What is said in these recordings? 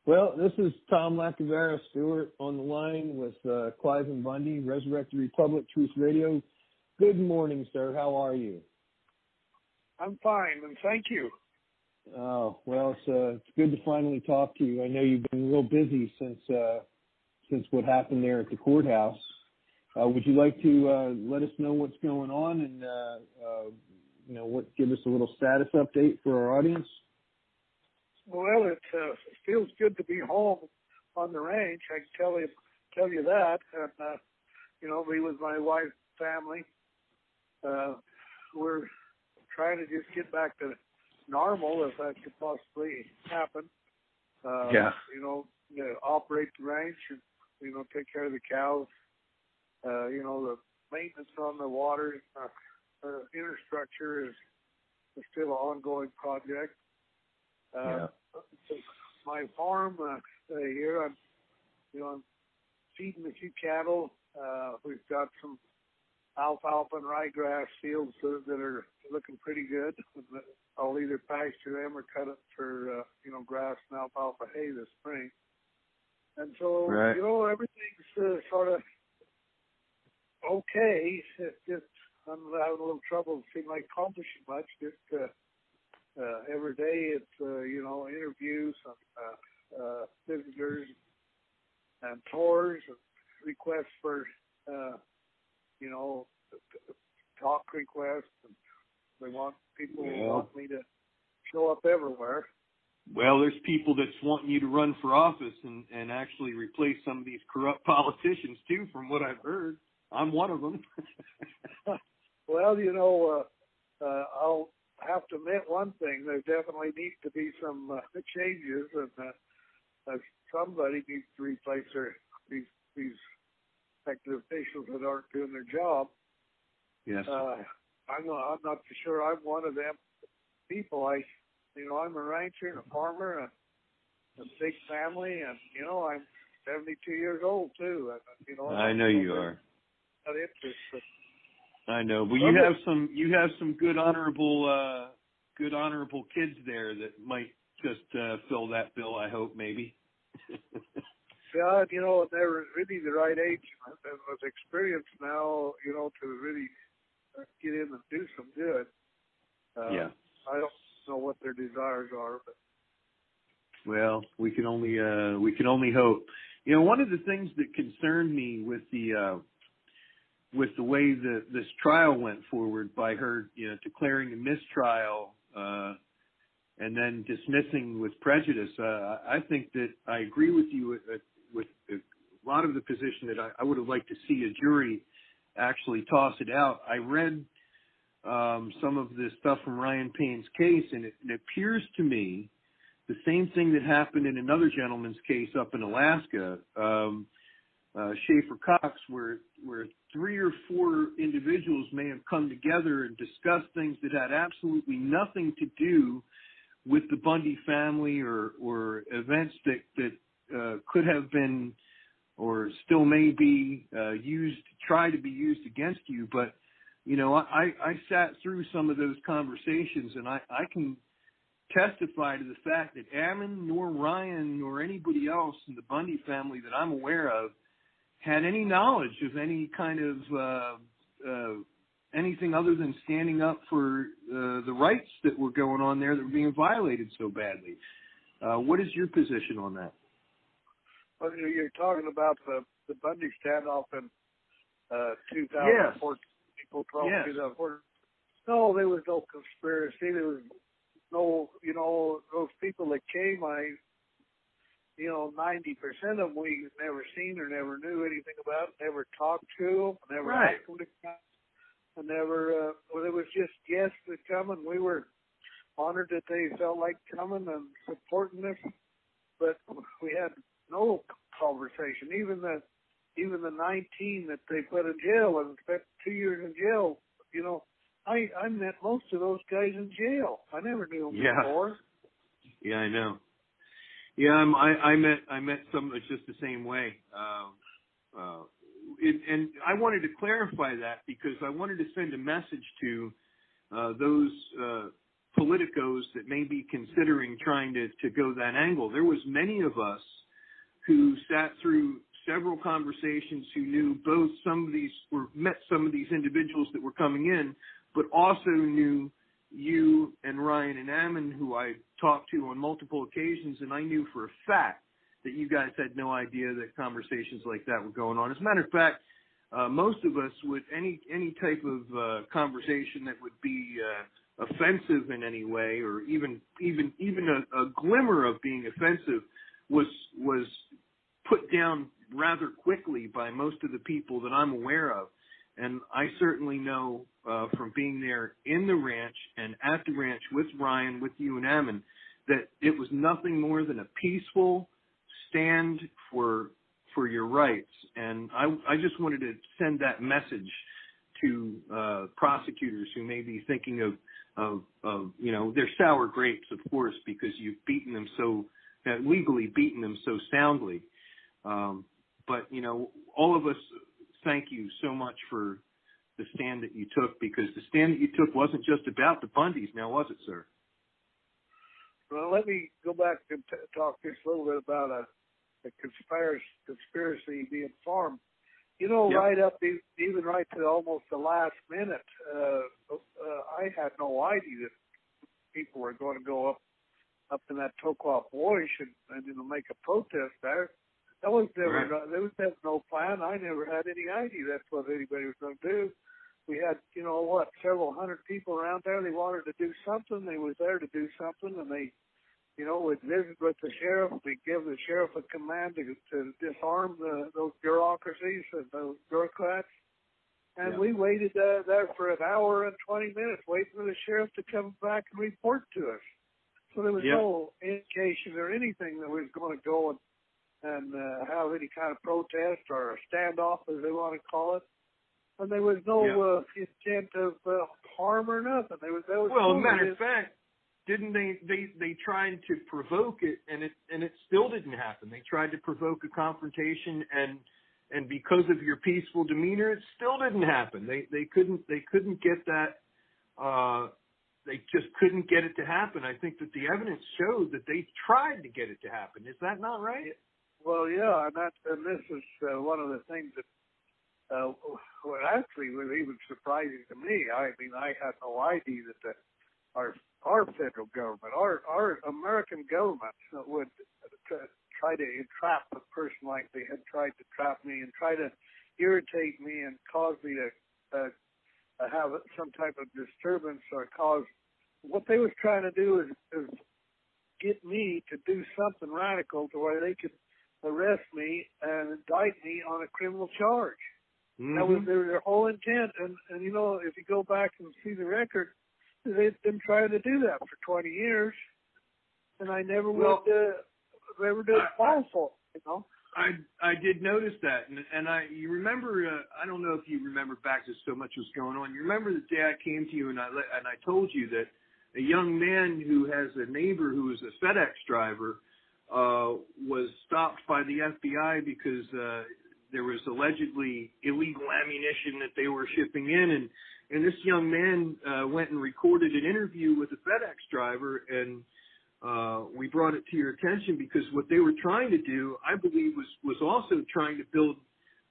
Well, this is Tom Lacovara-Stewart on the line with Cliven Bundy, Resurrect the Republic, Truth Radio. Good morning, sir. How are you? I'm fine, and thank you. Oh, well, it's good to finally talk to you. I know you've been real busy since what happened there at the courthouse. Would you like to let us know what's going on and give us a little status update for our audience? Well, it feels good to be home on the ranch. I can tell you that, and be with my wife's family. We're trying to just get back to normal if that could possibly happen. Operate the ranch and take care of the cows. The maintenance on the water infrastructure is still an ongoing project. My farm here, I'm feeding a few cattle. We've got some alfalfa and ryegrass fields that are looking pretty good. I'll either pasture them or cut it for grass and alfalfa hay this spring. And so everything's sort of okay. It's just I'm having a little trouble seeming like accomplishing much. Just every day it's interviews and visitors and tours and requests for talk requests, and people want me to show up everywhere. Well, there's people that's wanting you to run for office and actually replace some of these corrupt politicians too, from what I've heard. I'm one of them. Well, I'll have to admit one thing. There definitely needs to be some changes, and somebody needs to replace these elected officials that aren't doing their job. Yes. I'm not for sure I'm one of them people. I'm a rancher and a farmer and a big family, and I'm 72 years old too. I know you are. Not interested. I know. Well, you have some good honorable kids there that might just fill that bill. I hope maybe. Yeah, they're really the right age and with experience now, to really get in and do some good. Yeah. I don't know what their desires are, but. Well, we can only hope. One of the things that concerned me with the way this trial went forward by her, declaring a mistrial and then dismissing with prejudice, I think that I agree with you with a lot of the position that I would have liked to see a jury actually toss it out. I read some of the stuff from Ryan Payne's case, and it appears to me the same thing that happened in another gentleman's case up in Alaska, Schaefer Cox, where 3 or 4 individuals may have come together and discussed things that had absolutely nothing to do with the Bundy family or events that could have been or still may be try to be used against you. But, I sat through some of those conversations, and I can testify to the fact that Ammon nor Ryan nor anybody else in the Bundy family that I'm aware of had any knowledge of any kind of anything other than standing up for the rights that were going on there that were being violated so badly. What is your position on that? Well, you're talking about the Bundy standoff in 2014. Yes. April 12, yes. 2014. No, there was no conspiracy. There was no, those people that came, 90% of them we never seen or never knew anything about, never talked to them, never asked them to come, and never, it was just guests that come, and we were honored that they felt like coming and supporting us, but we had no conversation. Even the 19 that they put in jail and spent 2 years in jail, I met most of those guys in jail. I never knew them before. Yeah, I know. Yeah, I met some that's just the same way. And I wanted to clarify that because I wanted to send a message to those politicos those that may be considering trying to go that angle. There was many of us who sat through several conversations, who knew both some of these, or met some of these individuals that were coming in, but also knew you and Ryan and Ammon, who I talked to on multiple occasions, and I knew for a fact that you guys had no idea that conversations like that were going on. As a matter of fact, most of us would, any type of conversation that would be offensive in any way, or even a glimmer of being offensive, was put down rather quickly by most of the people that I'm aware of. And I certainly know from being there in the ranch and at the ranch with Ryan, with you and Ammon, that it was nothing more than a peaceful stand for your rights. And I just wanted to send that message to prosecutors who may be thinking of you know, they're sour grapes, of course, because you've beaten them so, legally beaten them so soundly. But, you know, all of us thank you so much for the stand that you took, because the stand that you took wasn't just about the Bundys, now was it, sir? Well, let me go back and talk just a little bit about a conspiracy being formed. You know, yep. Right up, even right to almost the last minute, I had no idea that people were going to go up in that Tokwa Bush and you know, make a protest there. That was never, right. There was no plan. I never had any idea that's what anybody was going to do. We had, you know, several hundred people around there. They wanted to do something. They was there to do something, and they, you know, would visit with the sheriff. We'd give the sheriff a command to disarm those bureaucracies and those bureaucrats. And we waited there for an hour and 20 minutes waiting for the sheriff to come back and report to us. So there was no indication or anything that was going to go and have any kind of protest or a standoff, as they want to call it. And there was no intent of harm or nothing. There was well, matter of fact, didn't they tried to provoke it, and it still didn't happen. They tried to provoke a confrontation, and because of your peaceful demeanor, it still didn't happen. They couldn't get that. They just couldn't get it to happen. I think that the evidence showed that they tried to get it to happen. Is that not right? Well, yeah, and this is one of the things that what actually was even surprising to me. I mean, I had no idea that our federal government, our American government, would try to entrap a person like they had tried to trap me and try to irritate me and cause me to have some type of disturbance, or cause. What they was trying to do is get me to do something radical to where they could arrest me and indict me on a criminal charge. Mm-hmm. That was their whole intent. And you know, if you go back and see the record, they've been trying to do that for 20 years, and I never would fall for it, you know. I did notice that, and you remember, I don't know if you remember back to so much was going on. You remember the day I came to you and I told you that a young man who has a neighbor who is a FedEx driver was stopped by the FBI because there was allegedly illegal ammunition that they were shipping in, and this young man went and recorded an interview with a FedEx driver, and we brought it to your attention because what they were trying to do, I believe, was also trying to build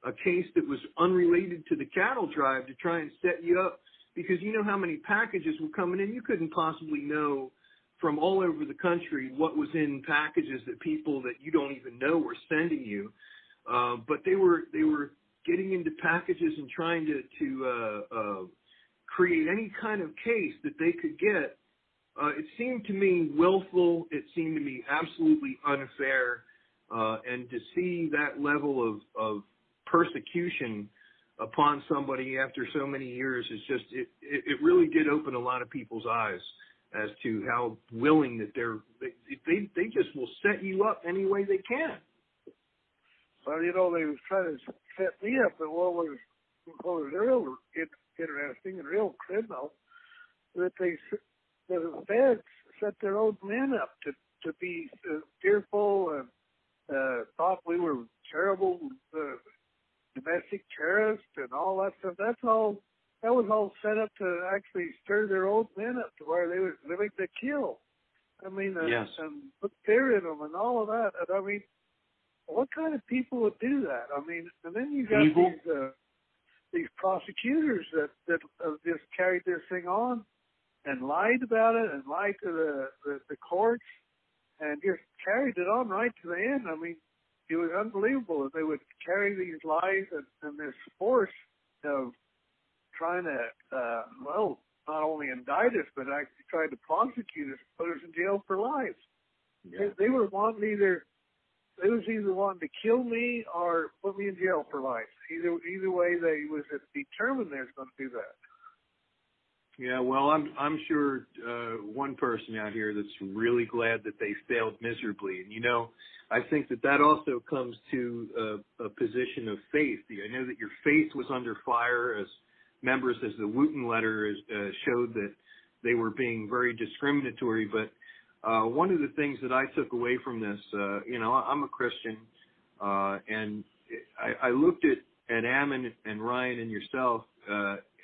a case that was unrelated to the cattle drive to try and set you up, because you know how many packages were coming in. You couldn't possibly know from all over the country what was in packages that people that you don't even know were sending you. But they were getting into packages and trying to create any kind of case that they could get. It seemed to me willful. It seemed to me absolutely unfair. And to see that level of persecution upon somebody after so many years is just, it really did open a lot of people's eyes as to how willing that they just will set you up any way they can. Well, you know, they was trying to set me up, but what was real interesting and real criminal, that the feds set their own men up to be fearful and thought we were terrible domestic terrorists and all that stuff. That was all set up to actually stir their own men up to where they was make the kill. I mean, yes. and put fear in them and all of that. And I mean, what kind of people would do that? I mean, and then you got Evil. these prosecutors that just carried this thing on and lied about it and lied to the courts and just carried it on right to the end. I mean, it was unbelievable that they would carry these lies and this force of trying to, not only indict us, but actually try to prosecute us, put us in jail for life. Yeah. They were wanting they was either wanting to kill me or put me in jail for life. Either way, they was determined they was going to do that. Yeah, well, I'm sure one person out here that's really glad that they failed miserably. And, you know, I think that also comes to a position of faith. I know that your faith was under fire as members, as the Wooten letter showed that they were being very discriminatory. But one of the things that I took away from this, you know, I'm a Christian, and I looked at Ammon and Ryan and yourself,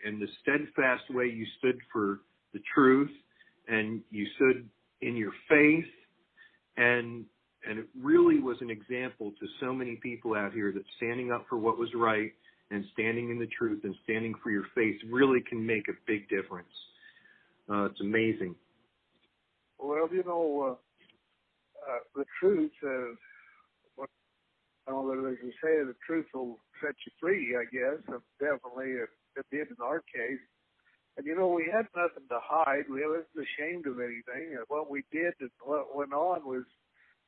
and the steadfast way you stood for the truth, and you stood in your faith, and it really was an example to so many people out here that standing up for what was right and standing in the truth and standing for your faith really can make a big difference. It's amazing. Well, you know, the truth, I don't know whether they say the truth will set you free, I guess. Definitely it did in our case. And, you know, we had nothing to hide. We wasn't ashamed of anything. And what we did and what went on was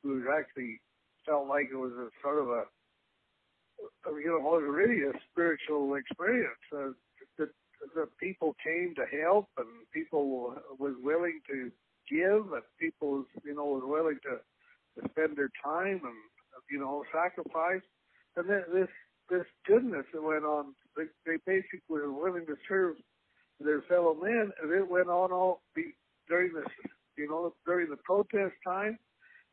we actually felt like it was a sort of it was really a spiritual experience. The people came to help, and people was willing to give, and people, you know, was willing to spend their time and, you know, sacrifice. And then this goodness that went on, they basically were willing to serve their fellow men, and it went on during this, you know, during the protest time.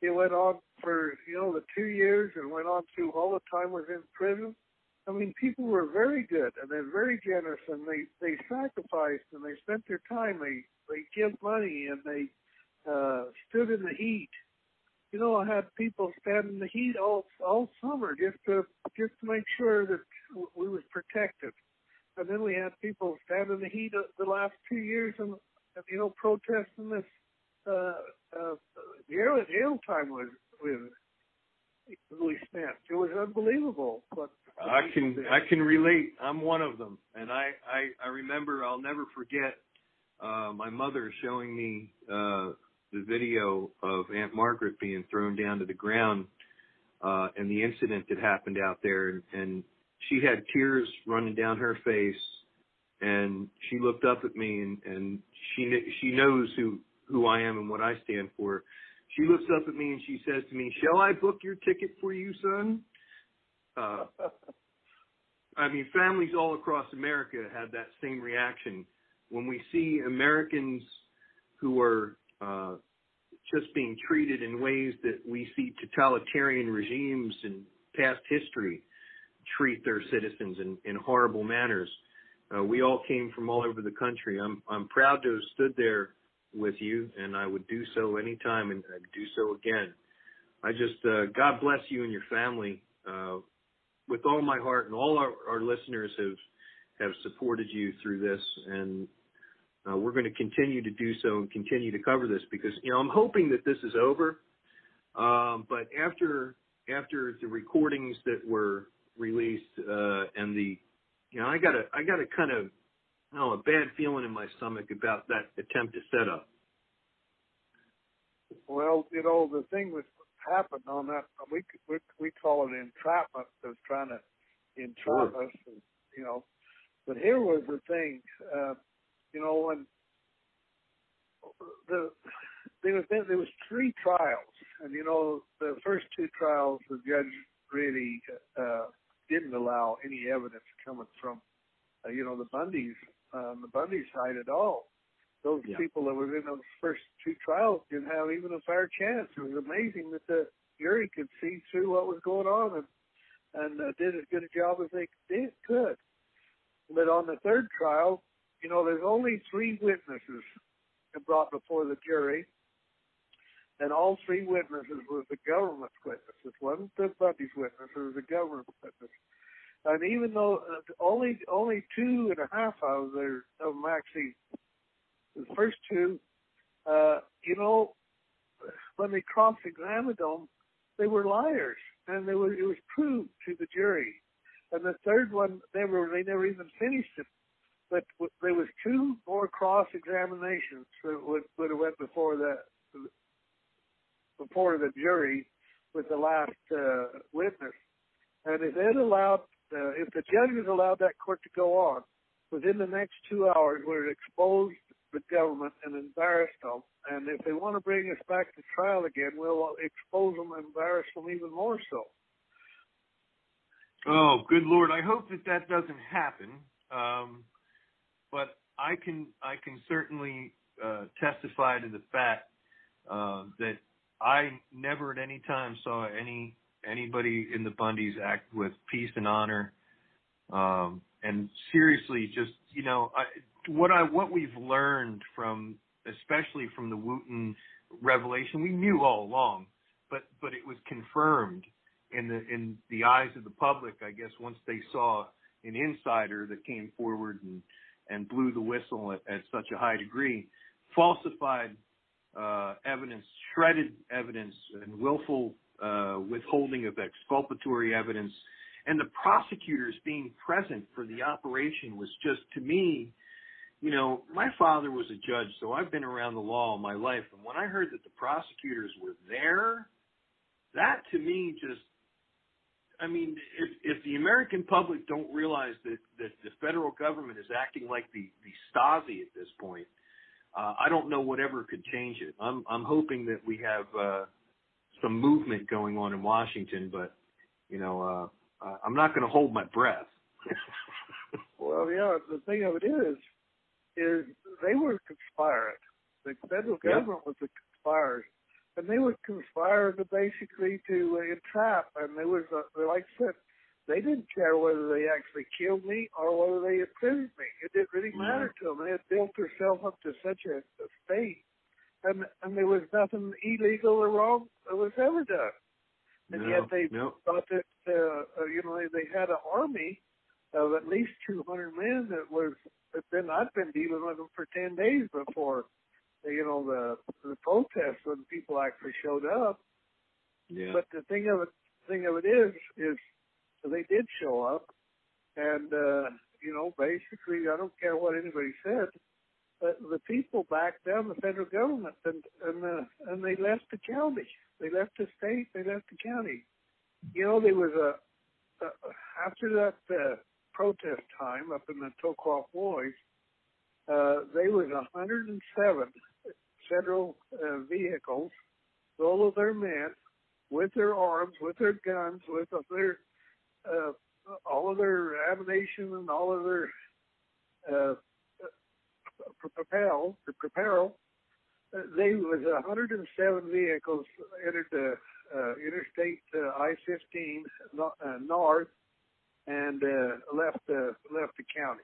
It went on for, you know, the 2 years, and went on through all the time was in prison. I mean, people were very good, and they're very generous, and they sacrificed, and they spent their time. They give money, and they stood in the heat. You know, I had people stand in the heat all summer just to make sure that we was protected. And then we had people stand in the heat the last 2 years and, you know, protesting this. Jail time was we spent. It was unbelievable. But I can relate. I'm one of them, and I remember. I'll never forget my mother showing me the video of Aunt Margaret being thrown down to the ground, and the incident that happened out there, and she had tears running down her face, and she looked up at me, and she knows who I am and what I stand for. She looks up at me and she says to me, "Shall I book your ticket for you, son?" I mean, families all across America had that same reaction when we see Americans who are just being treated in ways that we see totalitarian regimes in past history treat their citizens in horrible manners. We all came from all over the country. I'm proud to have stood there with you, and I would do so anytime, and I'd do so again. I just, God bless you and your family, with all my heart, and all our listeners have supported you through this, and we're going to continue to do so and continue to cover this because, you know, I'm hoping that this is over, but after the recordings that were released, and you know, I got a kind of, a bad feeling in my stomach about that attempt to set up. Well, you know, the thing that happened on that, we call it entrapment. It was trying to entrap us, and, you know. But here was the thing, you know, when there was 3 trials, and, you know, the first 2 trials, the judge really didn't allow any evidence coming from, you know, the Bundys. On the Bundy side at all. Those people that were in those first 2 trials didn't have even a fair chance. It was amazing that the jury could see through what was going on and did as good a job as they could. But on the 3rd trial, you know, there's only 3 witnesses brought before the jury, and all three witnesses were the government's witnesses. It wasn't the Bundy's witness, it was the government's witness. And even though only 2.5 of them actually, the first two, when they cross-examined them, they were liars, and it was proved to the jury. And the third one, they never even finished it. But there was two more cross-examinations that would have went before the jury with the last witness. And if the judges allowed that court to go on, within the next 2 hours, would have exposed the government and embarrassed them. And if they want to bring us back to trial again, we'll expose them and embarrass them even more so. Oh, good Lord! I hope that doesn't happen. But I can certainly testify to the fact that I never at any time saw anybody in the Bundys act with peace and honor. And seriously, just what we've learned especially from the Wooten revelation, we knew all along, but it was confirmed in the eyes of the public, I guess, once they saw an insider that came forward and blew the whistle at such a high degree, falsified evidence, shredded evidence, and willful withholding of exculpatory evidence, and the prosecutors being present for the operation was just, to me, my father was a judge, so I've been around the law all my life, and when I heard that the prosecutors were there, that to me just, if the American public don't realize that the federal government is acting like the Stasi at this point, I don't know whatever could change it. I'm hoping that we have some movement going on in Washington, but I'm not going to hold my breath. Well, yeah, the thing of it is they were conspiring. The federal government was the conspirators. And they would conspire to basically to entrap. And there was, like I said, they didn't care whether they actually killed me or whether they imprisoned me. It didn't really matter to them. They had built themselves up to such a state. And there was nothing illegal or wrong that was ever done. And yet they thought that, they had an army of at least 200 men I'd been dealing with them for 10 days before the protests when people actually showed up. Yeah. But the thing of it is they did show up, and basically I don't care what anybody said, but the people backed down the federal government, and they left the county, they left the state, they left the county. There was after that protest time up in the Toquah Boys, there was 107 federal vehicles full of their men, with their arms, with their guns, with their all of their ammunition and all of their apparel. There was 107 vehicles entered the Interstate I-15 north and left the county.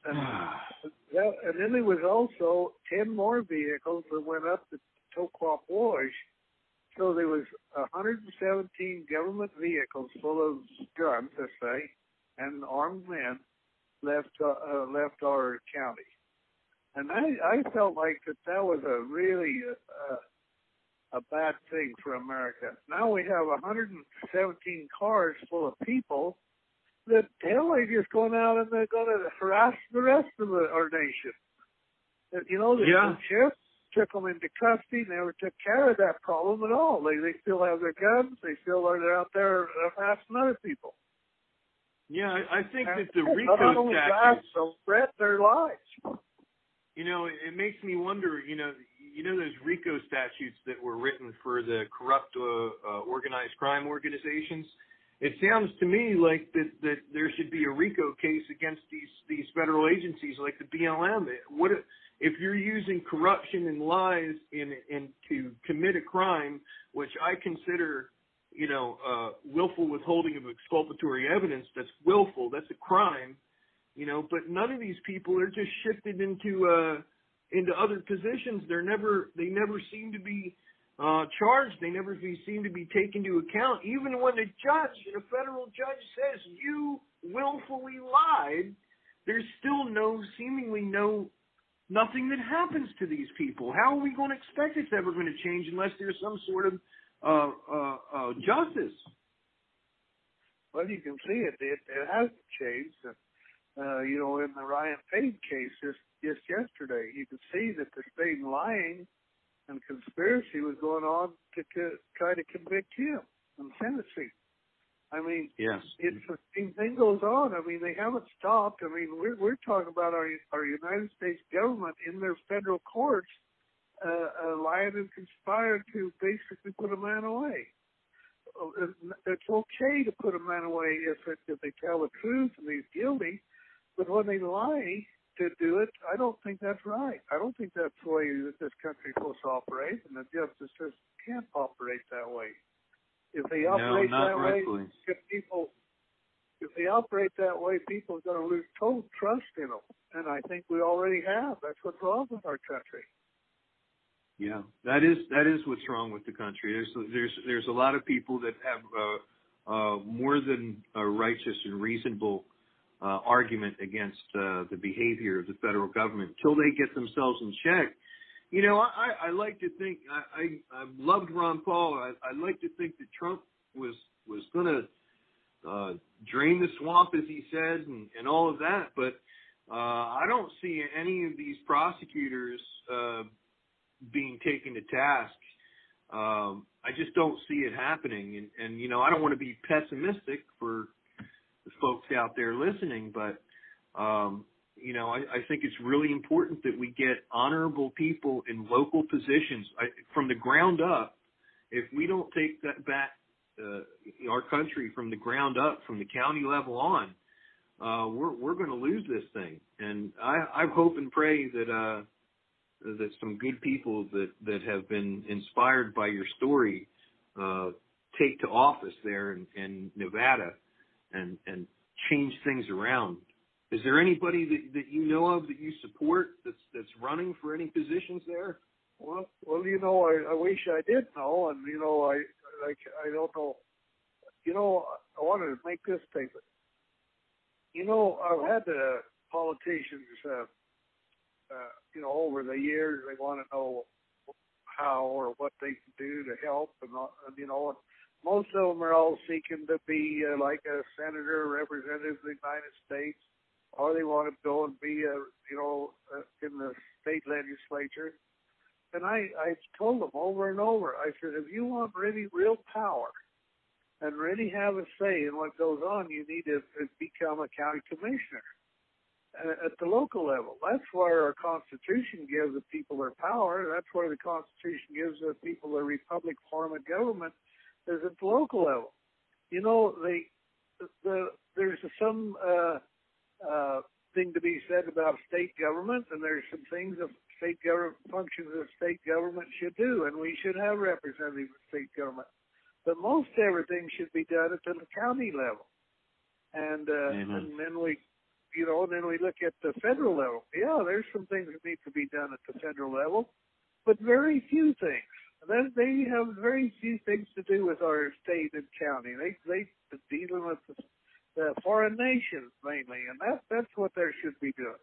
And then there was also 10 more vehicles that went up the Toquah Boys. So there was 117 government vehicles full of guns, let's say, and armed men left our county. And I felt like that was a really a bad thing for America. Now we have 117 cars full of people that they're just going out and they're going to harass the rest of our nation. The sheriff took them into custody, never took care of that problem at all. They still have their guns. They still are out there harassing other people. Yeah, I think that the RICO statutes will threaten their lives. It makes me wonder, those RICO statutes that were written for the corrupt organized crime organizations. It sounds to me like that there should be a RICO case against these federal agencies like the BLM. What if you're using corruption and lies in to commit a crime, which I consider, willful withholding of exculpatory evidence? That's willful. That's a crime. But none of these people are just shifted into into other positions, they never seem to be charged. They never seem to be taken into account. Even when a federal judge says you willfully lied, there's still nothing that happens to these people. How are we going to expect it's ever going to change unless there's some sort of justice? Well, you can see it. It hasn't changed. In the Ryan Payne case just yesterday, you could see that the state lying and conspiracy was going on to try to convict him in Tennessee. I mean, yes, it's the same thing goes on. I mean, they haven't stopped. I mean, we're talking about our United States government in their federal courts lied and conspired to basically put a man away. It's okay to put a man away if they tell the truth and he's guilty, but when they lie to do it, I don't think that's right. I don't think that's the way that this country is supposed to operate, and the justice system can't operate that way. If they operate that way, if they operate that way, people are going to lose total trust in them, and I think we already have. That's what's wrong with our country. Yeah, that is what's wrong with the country. There's a lot of people that have more than a righteous and reasonable argument against the behavior of the federal government until they get themselves in check. You know, I like to think I loved Ron Paul. I like to think that Trump was going to drain the swamp, as he said, and all of that. But I don't see any of these prosecutors being taken to task. I just don't see it happening. And you know, I don't want to be pessimistic for the folks out there listening, but you know, I think it's really important that we get honorable people in local positions from the ground up. If we don't take that back, our country from the ground up, from the county level on, we're going to lose this thing. And I hope and pray that some good people that have been inspired by your story take to office there in Nevada and change things around. Is there anybody that you know of that you support that's running for any positions there? Well, you know, I wish I did know, and you know, I don't know. You know, I wanted to make this statement. You know, I've had politicians, you know, over the years, they want to know how or what they can do to help, and you know, most of them are all seeking to be like a senator or representative of the United States, or they want to go and be, in the state legislature. And I told them over and over, I said, if you want really real power and really have a say in what goes on, you need to become a county commissioner at the local level. That's where our Constitution gives the people their power. That's where the Constitution gives the people a republic form of government, is at the local level. You know, there's some thing to be said about state government, and there's some things of state government functions that state government should do, and we should have representatives of state government. But most everything should be done at the county level, and then we, you know, and then we look at the federal level. Yeah, there's some things that need to be done at the federal level, but very few things. They have very few things to do with our state and county. They dealing with the foreign nations mainly, and that's what they should be doing.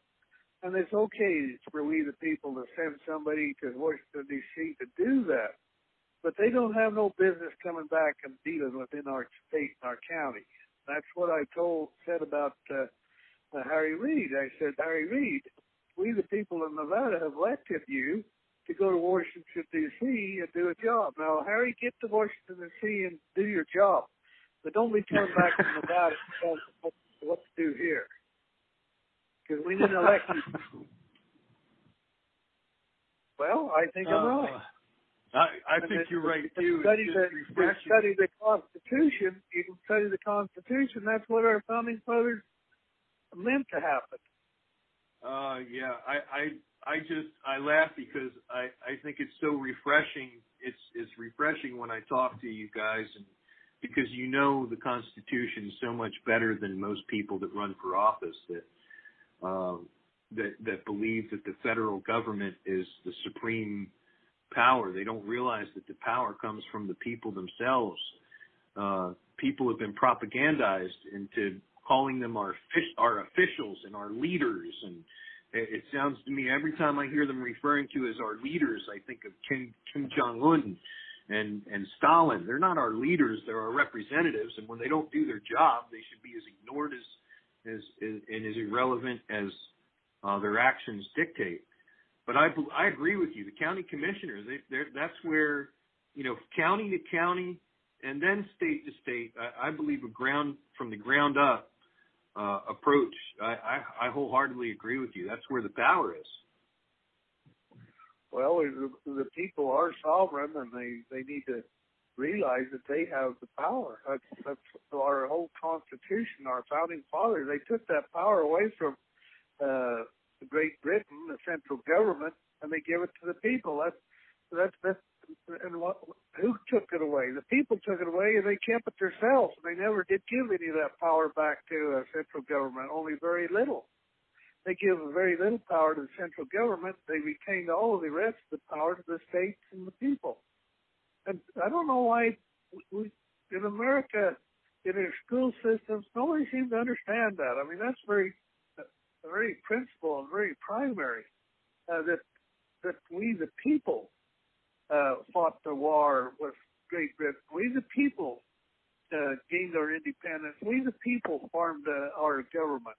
And it's okay for we the people to send somebody to Washington, D.C. to do that, but they don't have no business coming back and dealing within our state and our county. That's what I said about Harry Reid. I said, Harry Reid, we the people of Nevada have elected you to go to Washington, D.C. and do a job. Now, Harry, get to Washington, D.C. and do your job. But don't be coming back to Nevada and tell us what to do here. Because we didn't elect you. Well, I think I'm right. I think you're right, too. Study the Constitution. You can study the Constitution. That's what our founding fathers meant to happen. Yeah, I laugh because I think it's so refreshing. It's refreshing when I talk to you guys, and because you know the Constitution so much better than most people that run for office. That that believe that the federal government is the supreme power. They don't realize that the power comes from the people themselves. People have been propagandized into calling them our officials and our leaders, and it sounds to me every time I hear them referring to as our leaders, I think of Kim Jong-un and Stalin. They're not our leaders; they're our representatives, and when they don't do their job, they should be as ignored as irrelevant as their actions dictate. But I agree with you. The county commissioners, that's where, county to county and then state to state, I believe from the ground up approach. I wholeheartedly agree with you. That's where the power is. Well, the people are sovereign, and they need to realize that they have the power. That's our whole Constitution, our founding fathers. They took that power away from Great Britain, the central government, and they give it to the people. Who took it away? The people took it away, and they kept it themselves. They never did give any of that power back to central government. Only very little. They give very little power to the central government. They retained all of the rest of the power to the states and the people. And I don't know why we in America, in our school systems, nobody seems to understand that. I mean, that's very principal and very primary, that we the people fought the war with Great Britain. We the people gained our independence. We the people formed our government.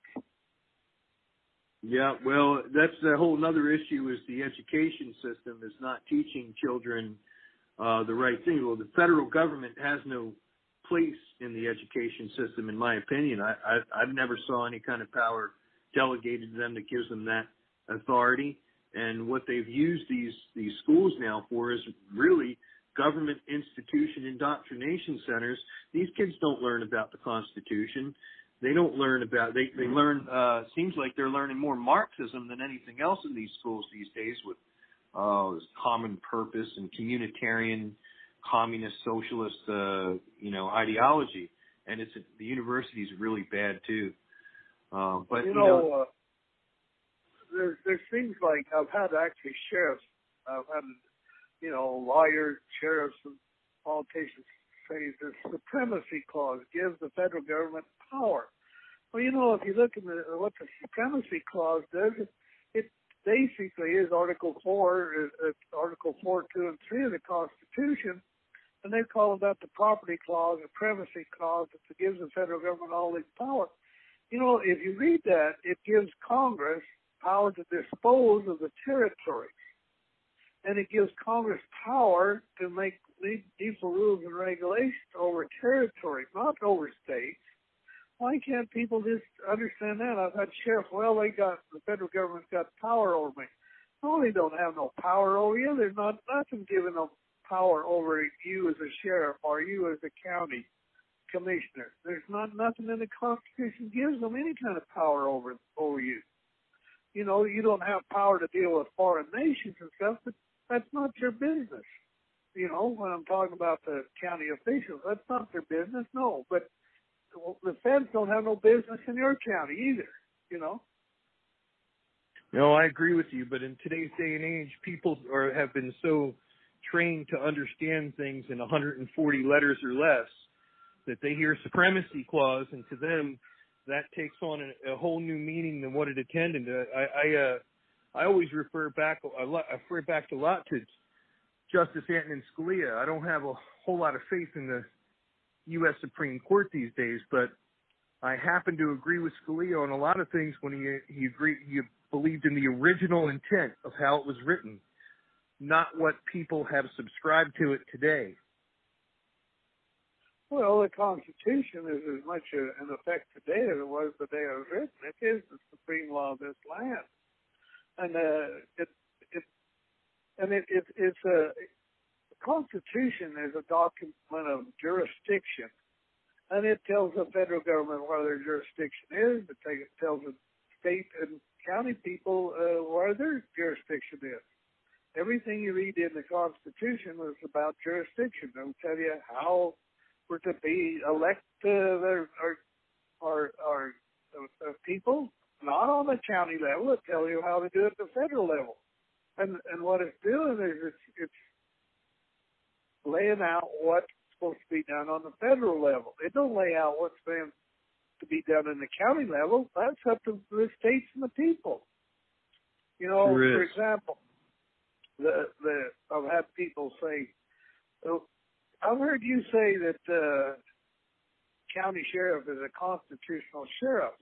Yeah, well, that's a whole other issue, is the education system is not teaching children the right thing. Well, the federal government has no place in the education system, in my opinion. I've never saw any kind of power delegated to them that gives them that authority. And what they've used these schools now for is really government institution indoctrination centers. These kids don't learn about the Constitution. They don't learn about, they learn, seems like they're learning more Marxism than anything else in these schools these days, with this common purpose and communitarian, communist, socialist, ideology. And the university's really bad too. But there's things like, I've had actually sheriffs, I've had, lawyers, sheriffs, and politicians say the supremacy clause gives the federal government power. Well, if you look at what the supremacy clause does, it basically is Article 4, Article 4, 2, and 3 of the Constitution, and they call that the property clause, the privacy clause, that gives the federal government all this power. If you read that, it gives Congress power to dispose of the territories. And it gives Congress power to make needful rules and regulations over territories, not over states. Why can't people just understand that? I've had sheriffs, the federal government's got power over me. No, they don't have no power over you. There's nothing giving them power over you as a sheriff or you as a county commissioner. There's nothing in the Constitution gives them any kind of power over you. You don't have power to deal with foreign nations and stuff, but that's not your business. When I'm talking about the county officials, that's not their business, no. But the feds don't have no business in your county either, No, I agree with you, but in today's day and age, people have been so trained to understand things in 140 letters or less that they hear supremacy clause, and to them, that takes on a whole new meaning than what it intended. I always refer back a lot to Justice Antonin Scalia. I don't have a whole lot of faith in the U.S. Supreme Court these days, but I happen to agree with Scalia on a lot of things when he believed in the original intent of how it was written, not what people have subscribed to it today. Well, the Constitution is as much in effect today as it was the day it was written. It is the supreme law of this land, and the Constitution is a document of jurisdiction, and it tells the federal government where their jurisdiction is. It tells the state and county people where their jurisdiction is. Everything you read in the Constitution is about jurisdiction. It'll tell you how we're to be elect our people, not on the county level. It tells you how to do it at the federal level. And what it's doing is it's laying out what's supposed to be done on the federal level. It don't lay out what's going to be done in the county level. That's up to the states and the people. You know, for example, I've had people say, oh, I've heard you say that county sheriff is a constitutional sheriff.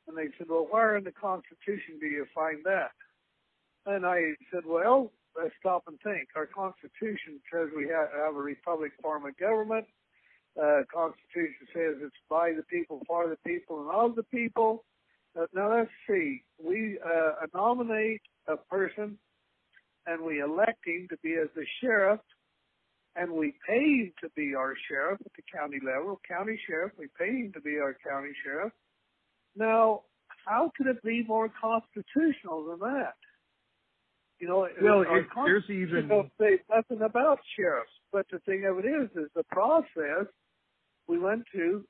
And they said, well, where in the Constitution do you find that? And I said, well, let's stop and think. Our Constitution says we have a republic form of government. Constitution says it's by the people, for the people, and of the people. Now let's see. We nominate a person, and we elect him to be as the sheriff, and we pay him to be our sheriff at the county level. County sheriff, we pay him to be our county sheriff. Now, how could it be more constitutional than that? You know, well, there's even don't say nothing about sheriffs, but the thing of it is the process we went to.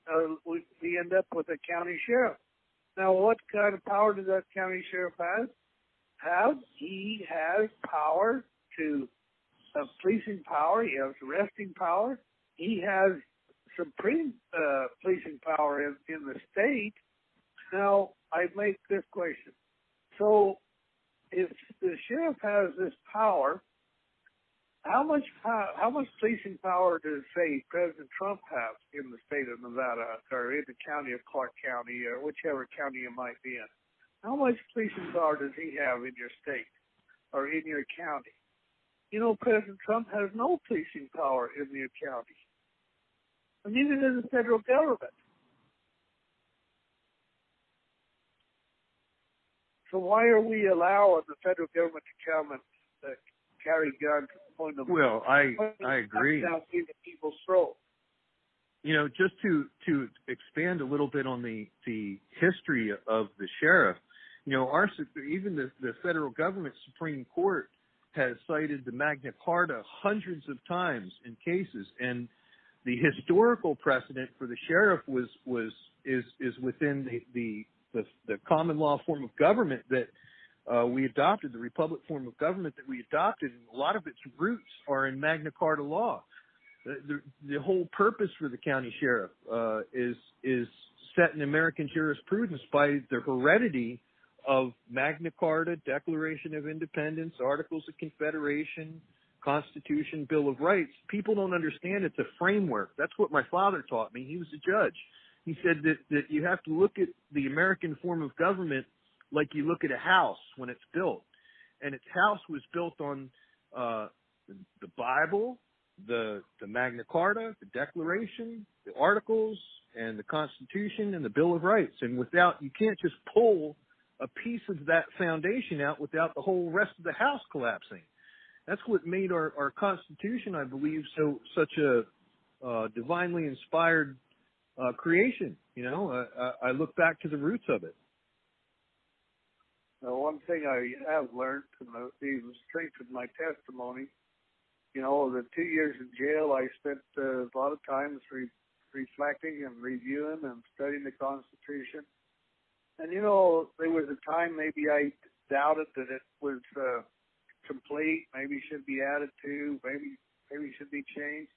We end up with a county sheriff. Now, what kind of power does that county sheriff have? He has power to policing power. He has arresting power. He has supreme policing power in the state. Now, I make this question. So, if the sheriff has this power, how much policing power does, say, President Trump have in the state of Nevada or in the county of Clark County or whichever county you might be in? How much policing power does he have in your state or in your county? You know, President Trump has no policing power in your county. And neither does the federal government. So why are we allowing the federal government to come and carry guns and point them? Well, I agree. Down into people's throats. You know, just to expand a little bit on the history of the sheriff, you know, even the federal government Supreme Court has cited the Magna Carta hundreds of times in cases, and the historical precedent for the sheriff is within the common law form of government that we adopted, the republic form of government that we adopted, and a lot of its roots are in Magna Carta law. The whole purpose for the county sheriff is set in American jurisprudence by the heredity of Magna Carta, Declaration of Independence, Articles of Confederation, Constitution, Bill of Rights. People don't understand it's a framework. That's what my father taught me. He was a judge. He said that you have to look at the American form of government like you look at a house when it's built. And its house was built on the Bible, the Magna Carta, the Declaration, the Articles, and the Constitution, and the Bill of Rights. And you can't just pull a piece of that foundation out without the whole rest of the house collapsing. That's what made our Constitution, I believe, such a divinely inspired creation. You know, I look back to the roots of it. One thing I have learned, and even strengthened my testimony, you know, the 2 years in jail, I spent a lot of times reflecting and reviewing and studying the Constitution. And, you know, there was a time maybe I doubted that it was complete, maybe should be added to, maybe should be changed.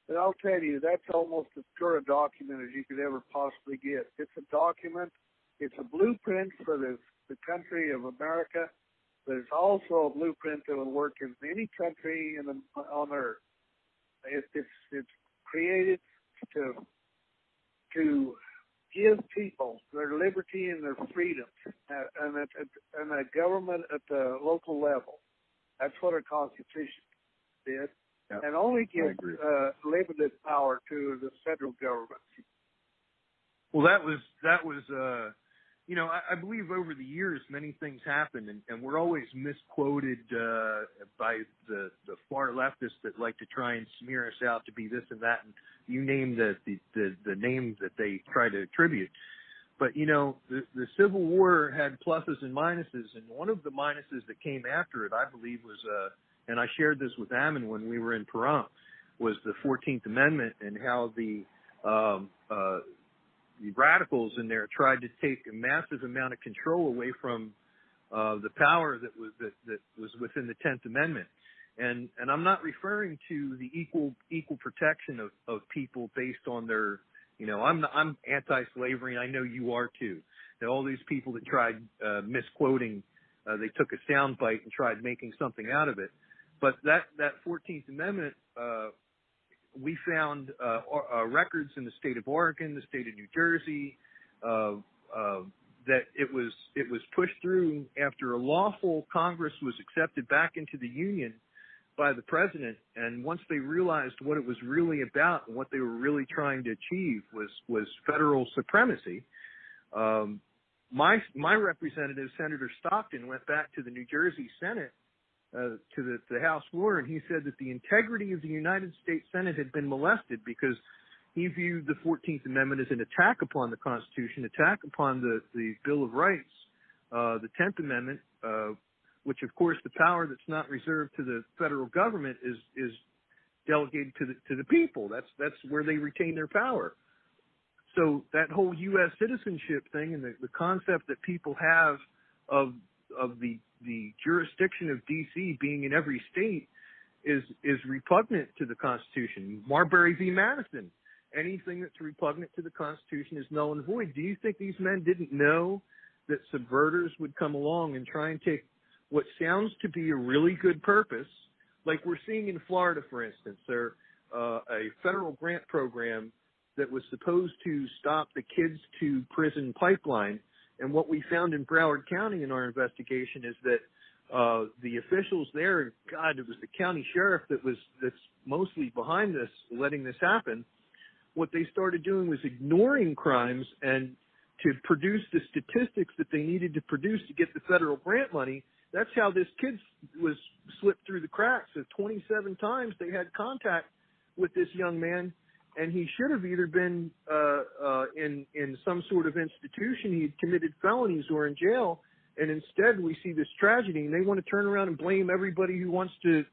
But I'll tell you, that's almost as pure a document as you could ever possibly get. It's a document. It's a blueprint for the country of America, but it's also a blueprint that will work in any country on earth. It's created to give people their liberty and their freedoms, and a government at the local level. That's what our Constitution did. Yep. And only gives limited power to the federal government. Well, that was you know, I believe over the years many things happened, and we're always misquoted by the far leftists that like to try and smear us out to be this and that, and you name the name that they try to attribute. But, you know, the Civil War had pluses and minuses, and one of the minuses that came after it, I believe, was and I shared this with Ammon when we were in Pahrump, was the 14th Amendment and how the radicals in there tried to take a massive amount of control away from the power that was within the 10th Amendment. And I'm not referring to the equal protection of people based on their, I'm anti-slavery, and I know you are too. That all these people that tried misquoting, they took a soundbite and tried making something out of it. But that 14th Amendment, we found records in the state of Oregon, the state of New Jersey, that it was pushed through after a lawful Congress was accepted back into the Union by the president, and once they realized what it was really about and what they were really trying to achieve was federal supremacy. My representative, Senator Stockton, went back to the New Jersey Senate, to the House floor, and he said that the integrity of the United States Senate had been molested because he viewed the 14th Amendment as an attack upon the Constitution, attack upon the Bill of Rights, the 10th Amendment, which, of course, the power that's not reserved to the federal government is delegated to the people. That's where they retain their power. So that whole U.S. citizenship thing and the concept that people have of the jurisdiction of D.C. being in every state is repugnant to the Constitution. Marbury v. Madison, anything that's repugnant to the Constitution is null and void. Do you think these men didn't know that subverters would come along and try and take what sounds to be a really good purpose, like we're seeing in Florida, for instance, there a federal grant program that was supposed to stop the kids to prison pipeline. And what we found in Broward County in our investigation is that the officials there, God, it was the county sheriff that's mostly behind this, letting this happen. What they started doing was ignoring crimes and to produce the statistics that they needed to produce to get the federal grant money. That's how this kid was slipped through the cracks. So 27 times they had contact with this young man, and he should have either been in some sort of institution, he had committed felonies, or in jail. And instead we see this tragedy, and they want to turn around and blame everybody who wants to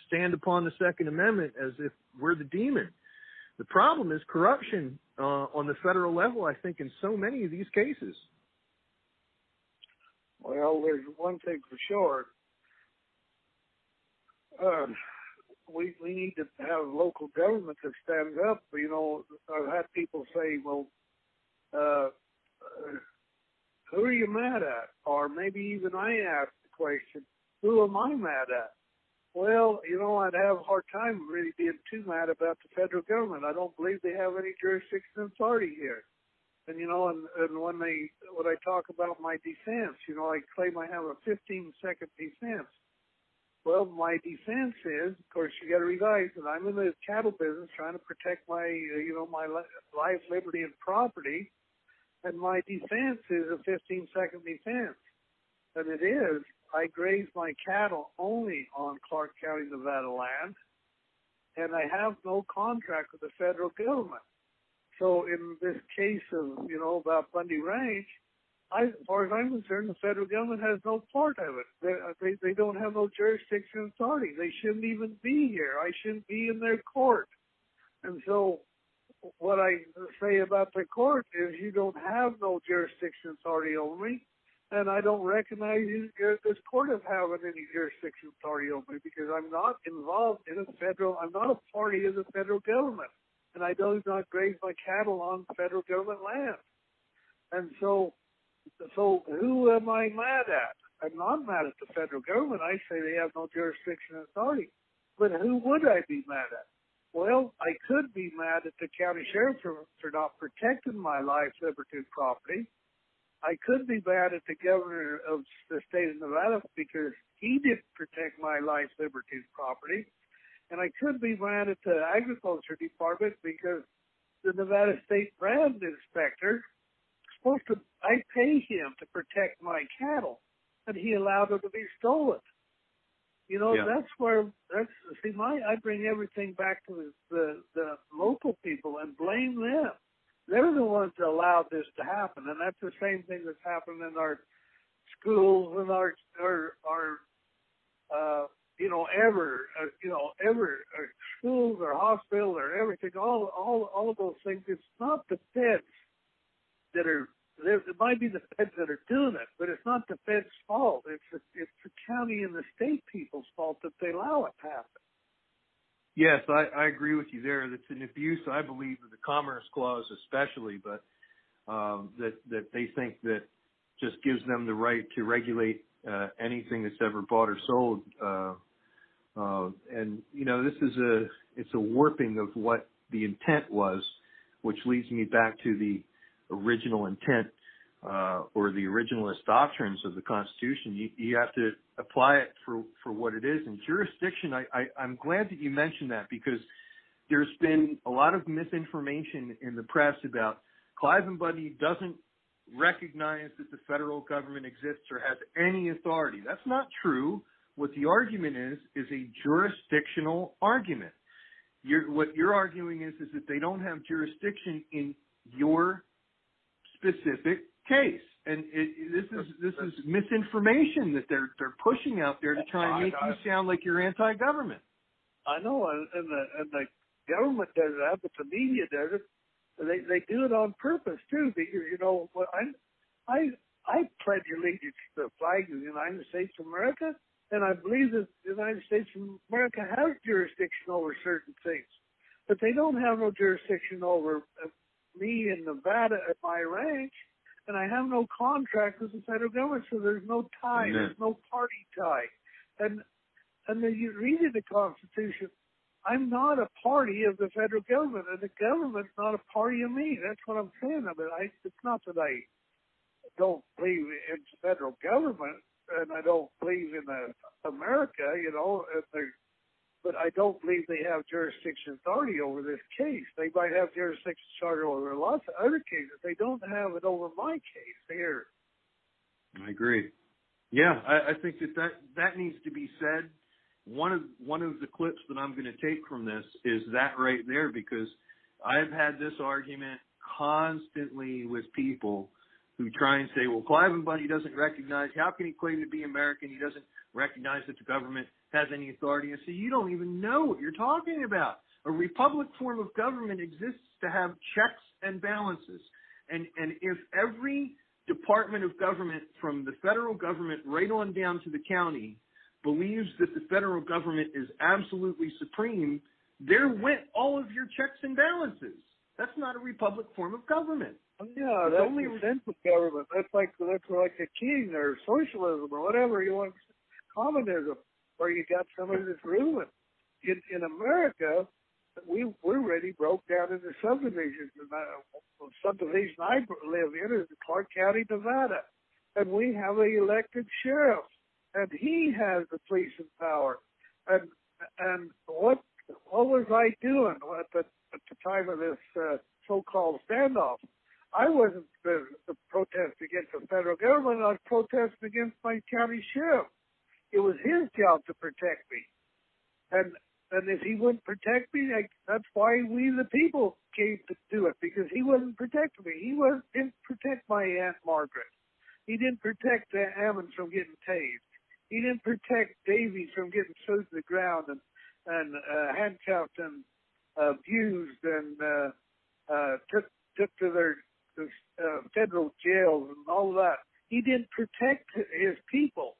stand upon the Second Amendment as if we're the demon. The problem is corruption on the federal level, I think, in so many of these cases. Well, there's one thing for sure. We need to have local government that stands up. I've had people say, well, who are you mad at? Or maybe even I ask the question, who am I mad at? Well, I'd have a hard time really being too mad about the federal government. I don't believe they have any jurisdiction and authority here. And, and when I talk about my defense, I claim I have a 15-second defense. Well, my defense is, of course, you got to realize that I'm in the cattle business trying to protect my, my life, liberty, and property. And my defense is a 15-second defense. And it is, I graze my cattle only on Clark County, Nevada land, and I have no contract with the federal government. So in this case of, about Bundy Ranch, as far as I'm concerned, the federal government has no part of it. They don't have no jurisdiction authority. They shouldn't even be here. I shouldn't be in their court. And so what I say about the court is you don't have no jurisdiction authority over me, and I don't recognize this court as having any jurisdiction authority over me because I'm not involved in I'm not a party of the federal government, and I do not graze my cattle on federal government land. And so who am I mad at? I'm not mad at the federal government. I say they have no jurisdiction and authority. But who would I be mad at? Well, I could be mad at the county sheriff for not protecting my life, liberty, and property. I could be mad at the governor of the state of Nevada because he didn't protect my life, liberty, and property. And I could be mad at the agriculture department because the Nevada State Brand Inspector I pay him to protect my cattle, and he allowed them to be stolen. I bring everything back to the local people and blame them. They're the ones that allowed this to happen, and that's the same thing that's happened in our schools and our schools or hospitals or everything. All of those things. It's not the feds that are there. It might be the feds that are doing it, but it's not the feds' fault. It's the county and the state people's fault that they allow it to happen. Yes, I agree with you there. It's an abuse, I believe, of the Commerce Clause especially, but that they think that just gives them the right to regulate anything that's ever bought or sold. And, you know, it's a warping of what the intent was, which leads me back to the original intent or the originalist doctrines of the Constitution. You have to apply it for what it is. And jurisdiction, I'm glad that you mentioned that, because there's been a lot of misinformation in the press about Cliven Bundy doesn't recognize that the federal government exists or has any authority. That's not true. What the argument is a jurisdictional argument. What you're arguing is that they don't have jurisdiction in your specific case, and this is misinformation that they're pushing out there to try and make you sound like you're anti-government. I know, and the government does that, but the media does it. They do it on purpose too. Because, you know, I pledge allegiance to the flag of the United States of America, and I believe that the United States of America has jurisdiction over certain things, but they don't have no jurisdiction over me in Nevada at my ranch, and I have no contract with the federal government, so there's no tie, there's no party tie. And then you read in the Constitution, I'm not a party of the federal government, and the government's not a party of me. That's what I'm saying. I mean, it's not that I don't believe in the federal government, and I don't believe in America, you know, but I don't believe they have jurisdiction authority over this case. They might have jurisdiction authority over lots of other cases. They don't have it over my case here. I agree. Yeah, I think that needs to be said. One of the clips that I'm going to take from this is that right there, because I've had this argument constantly with people who try and say, well, Cliven Bundy doesn't recognize, how can he claim to be American? He doesn't recognize that the government has any authority. And so you don't even know what you're talking about. A republic form of government exists to have checks and balances. And if every department of government, from the federal government right on down to the county, believes that the federal government is absolutely supreme, there went all of your checks and balances. That's not a republic form of government. Yeah, that's only a central government. That's like a king or socialism or whatever you want, communism, where you got somebody that's ruling. In America, we're already broke down into subdivisions. And the subdivision I live in is Clark County, Nevada, and we have an elected sheriff, and he has the policing power. And what was I doing at the time of this so-called standoff? I wasn't the protest against the federal government. I was protesting against my county sheriff. It was his job to protect me. And if he wouldn't protect me, that's why we the people came to do it, because he wasn't protecting me. He didn't protect my Aunt Margaret. He didn't protect the Hammonds from getting tased. He didn't protect Davies from getting thrown to the ground and handcuffed and abused and took to their federal jails and all of that. He didn't protect his people.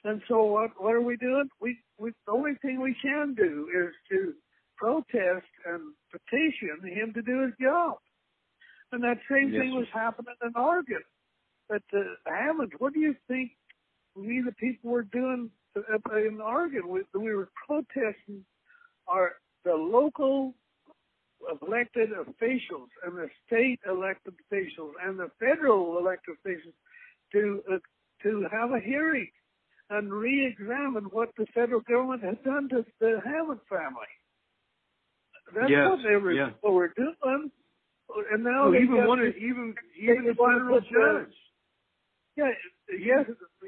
And so what are we doing? We the only thing we can do is to protest and petition him to do his job. And that same thing was happening in Oregon. But Hammond, what do you think we the people were doing in Oregon? We were protesting the local elected officials and the state elected officials and the federal elected officials to have a hearing and re-examine what the federal government has done to the Hammond family. That's what they were doing. And now even the federal judge.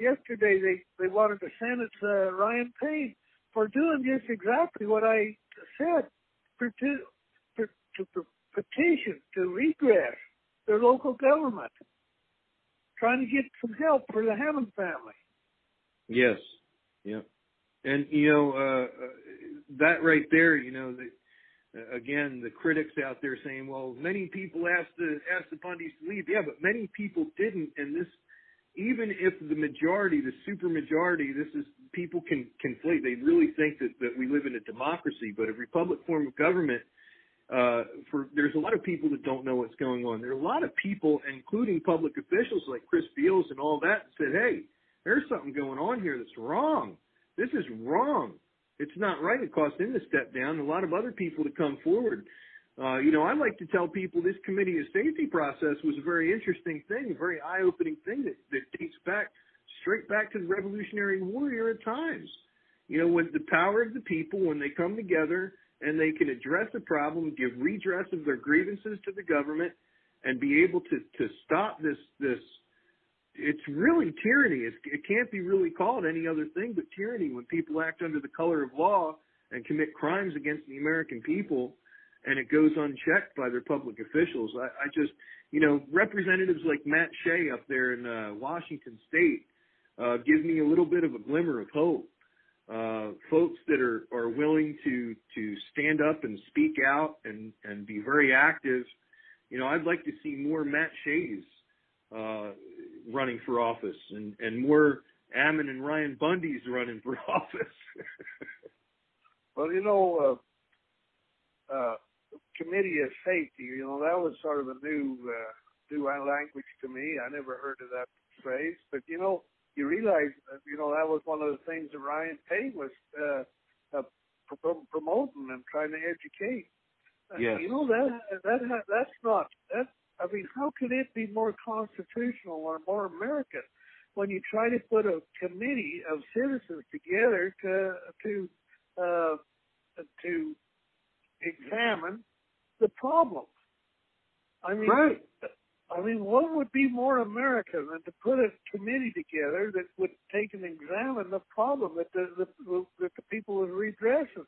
Yesterday they wanted to sentence Ryan Payne for doing just exactly what I said, to petition, to regress their local government, trying to get some help for the Hammond family. Yes, yeah. And, that right there, again, the critics out there saying, well, many people asked the Bundys to leave. Yeah, but many people didn't. And this, even if the majority, the super majority, people can conflate. They really think that we live in a democracy, but a republic form of government, there's a lot of people that don't know what's going on. There are a lot of people, including public officials like Chris Beals and all that, said, hey, there's something going on here that's wrong. This is wrong. It's not right. It cost him to step down, and a lot of other people to come forward. I like to tell people this committee of safety process was a very interesting thing, a very eye-opening thing that dates straight back to the Revolutionary War era times. When the power of the people, when they come together and they can address a problem, give redress of their grievances to the government, and be able to stop this. It's really tyranny. It can't be really called any other thing but tyranny when people act under the color of law and commit crimes against the American people, and it goes unchecked by their public officials. I just, representatives like Matt Shea up there in Washington State give me a little bit of a glimmer of hope. Folks that are willing to stand up and speak out and be very active. I'd like to see more Matt Sheas running for office and more Ammon and Ryan Bundys running for office. Well, Committee of Safety, that was sort of a new language to me. I never heard of that phrase, but you realize that, that was one of the things that Ryan Payne was promoting and trying to educate. Yes. That's not that. I mean, how could it be more constitutional or more American when you try to put a committee of citizens together to examine the problems? I mean, right. What would be more American than to put a committee together that would take and examine the problem that the people are redressing?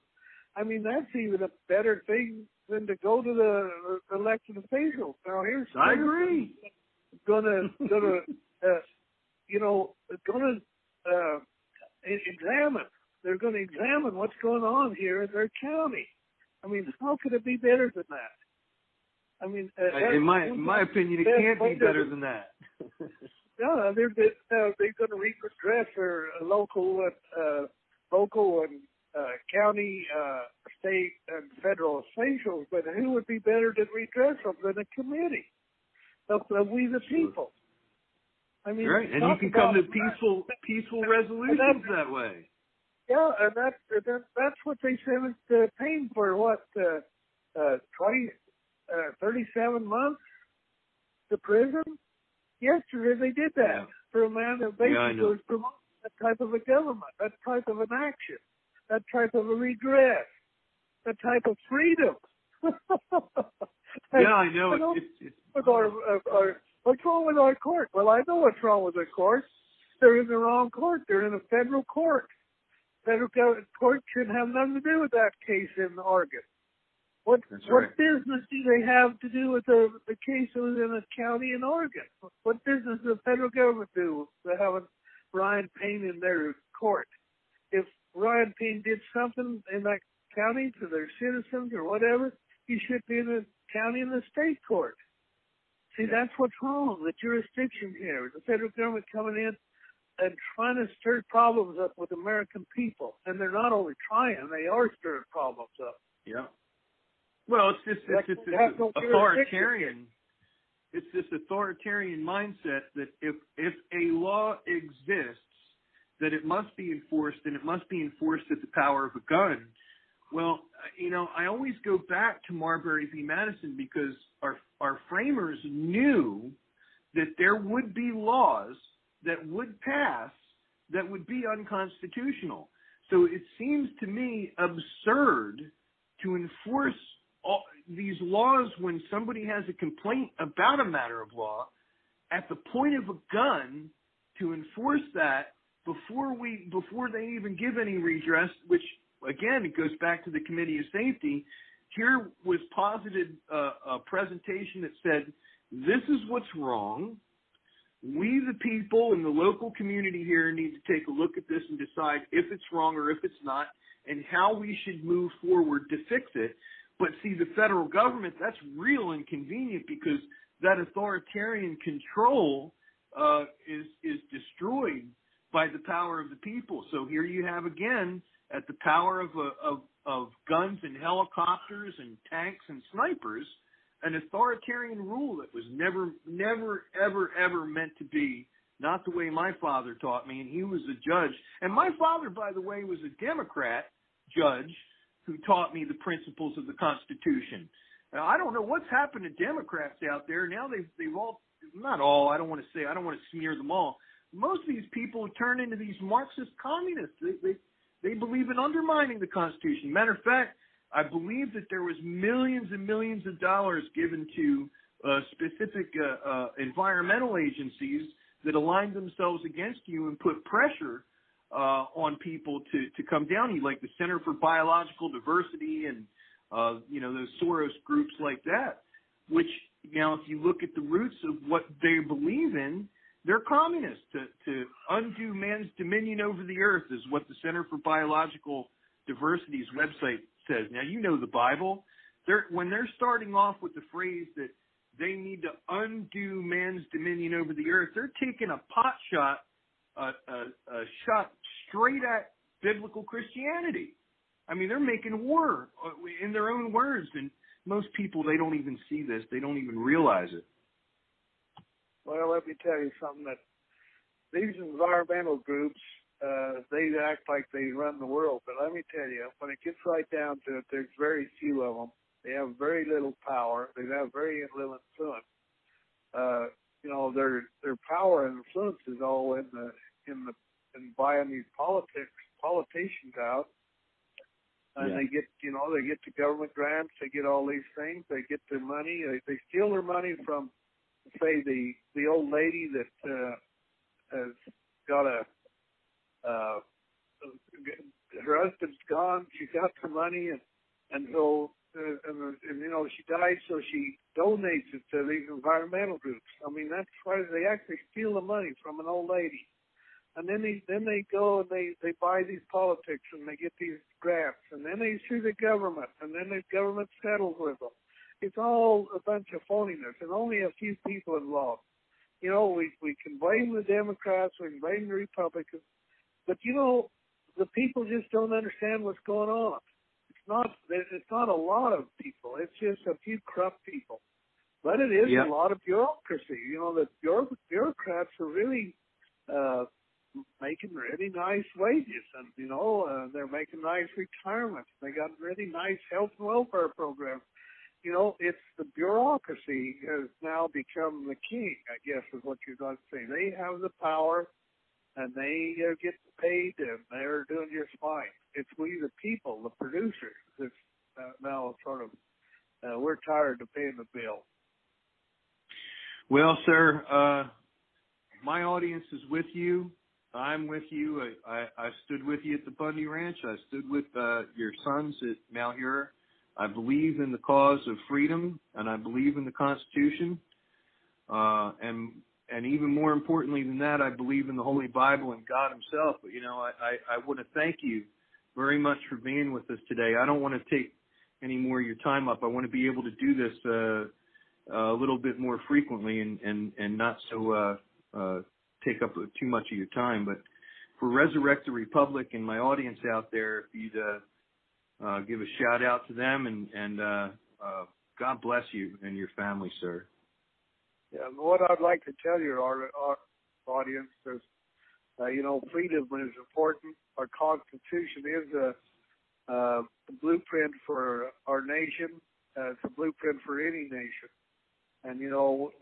I mean, that's even a better thing than to go to the elected officials. Now, here's I agree. Examine. They're going to examine what's going on here in their county. I mean, how could it be better than that? I mean, in my opinion, it can't be better than that. No, they're going to redress their local and county, state, and federal officials, but who would be better to redress them than a committee of we the people? I mean, right, and you can come to peaceful resolutions that way. Yeah, and that's what they sent Payne for. What 37 months to prison? Yesterday they did that for a man that basically was promoting that type of a government, that type of an action, that type of a redress, that type of freedom. Yeah, I know. What's wrong with our court? Well, I know what's wrong with the court. They're in the wrong court. They're in a federal court. Federal court shouldn't have nothing to do with that case in Oregon. What business do they have to do with the case that was in a county in Oregon? What business does the federal government do with having Ryan Payne in their court? If Ryan Payne did something in that county to their citizens or whatever, he should be in the county and the state court. See, that's what's wrong, the jurisdiction here. The federal government coming in and trying to stir problems up with American people. And they're not only trying, they are stirring problems up. Yeah. Well, it's this authoritarian. It's this authoritarian mindset that if a law exists, that it must be enforced, and it must be enforced at the power of a gun. Well, I always go back to Marbury v. Madison because our framers knew that there would be laws that would pass that would be unconstitutional. So it seems to me absurd to enforce these laws when somebody has a complaint about a matter of law at the point of a gun, to enforce that before they even give any redress, which again, it goes back to the Committee of Safety. Here was posited a presentation that said, this is what's wrong. We, the people in the local community here, need to take a look at this and decide if it's wrong or if it's not, and how we should move forward to fix it. But see, the federal government, that's real inconvenient because that authoritarian control is destroyed by the power of the people. So here you have again, at the power of guns and helicopters and tanks and snipers, an authoritarian rule that was never, ever meant to be, not the way my father taught me, and he was a judge. And my father, by the way, was a Democrat judge who taught me the principles of the Constitution. Now, I don't know what's happened to Democrats out there. Now they've all, not all, I don't want to smear them all. Most of these people have turned into these Marxist communists. They believe in undermining the Constitution. Matter of fact, I believe that there was millions and millions of dollars given to specific environmental agencies that aligned themselves against you and put pressure on people to come down. Like the Center for Biological Diversity and those Soros groups like that. Which now, if you look at the roots of what they believe in, they're communists. To undo man's dominion over the earth is what the Center for Biological Diversity's website says. Now, you know the Bible. When they're starting off with the phrase that they need to undo man's dominion over the earth, they're taking a pot shot, a shot straight at biblical Christianity. I mean, they're making war in their own words, and most people, they don't even see this. They don't even realize it. Well, let me tell you something, that these environmental groups, they act like they run the world. But let me tell you, when it gets right down to it, there's very few of them. They have very little power. They have very little influence. Their power and influence is all in buying these politicians out. And they get the government grants. They get all these things. They get their money. They steal their money from, say, the old lady that has got her husband's gone. She got the money, and so she died, so she donates it to these environmental groups. I mean, that's why they actually steal the money from an old lady. And then they go and they buy these politics and they get these grants, and then they sue the government, and then the government settles with them. It's all a bunch of phoniness, and only a few people involved. We can blame the Democrats, we can blame the Republicans, but the people just don't understand what's going on. It's not a lot of people. It's just a few corrupt people, but it is a lot of bureaucracy. The bureaucrats are really making really nice wages, and they're making nice retirements. They got really nice health and welfare programs. It's the bureaucracy has now become the king, I guess is what you're going to say. They have the power, and they get paid, and they're doing just fine. It's we, the people, the producers, that's now sort of, we're tired of paying the bill. Well, sir, my audience is with you. I'm with you. I stood with you at the Bundy Ranch. I stood with your sons at Malheur. I believe in the cause of freedom, and I believe in the Constitution. And even more importantly than that, I believe in the Holy Bible and God himself. But, I want to thank you very much for being with us today. I don't want to take any more of your time up. I want to be able to do this a little bit more frequently and not so take up too much of your time. But for Resurrect the Republic and my audience out there, if you'd give a shout out to them, and God bless you and your family, sir. Yeah, what I'd like to tell your audience is, freedom is important. Our Constitution is a blueprint for our nation. It's a blueprint for any nation. And,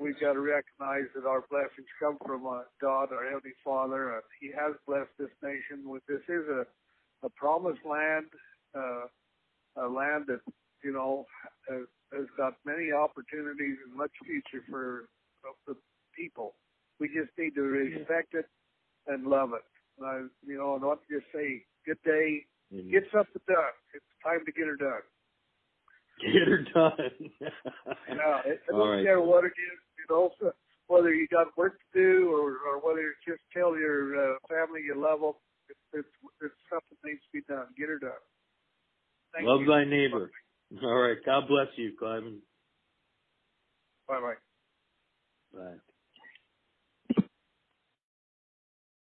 we've got to recognize that our blessings come from God, our Heavenly Father. He has blessed this nation with this. Is a promised land, a land that, has got many opportunities and much future for the people. We just need to respect it and love it. And not just say, good day, get something done. It's time to get her done. Get her done. I don't care what it is, whether you got work to do or whether you just tell your family you love them. It's something that needs to be done. Get her done. Love thy neighbor. All right. God bless you, Cliven. Bye-bye. Bye.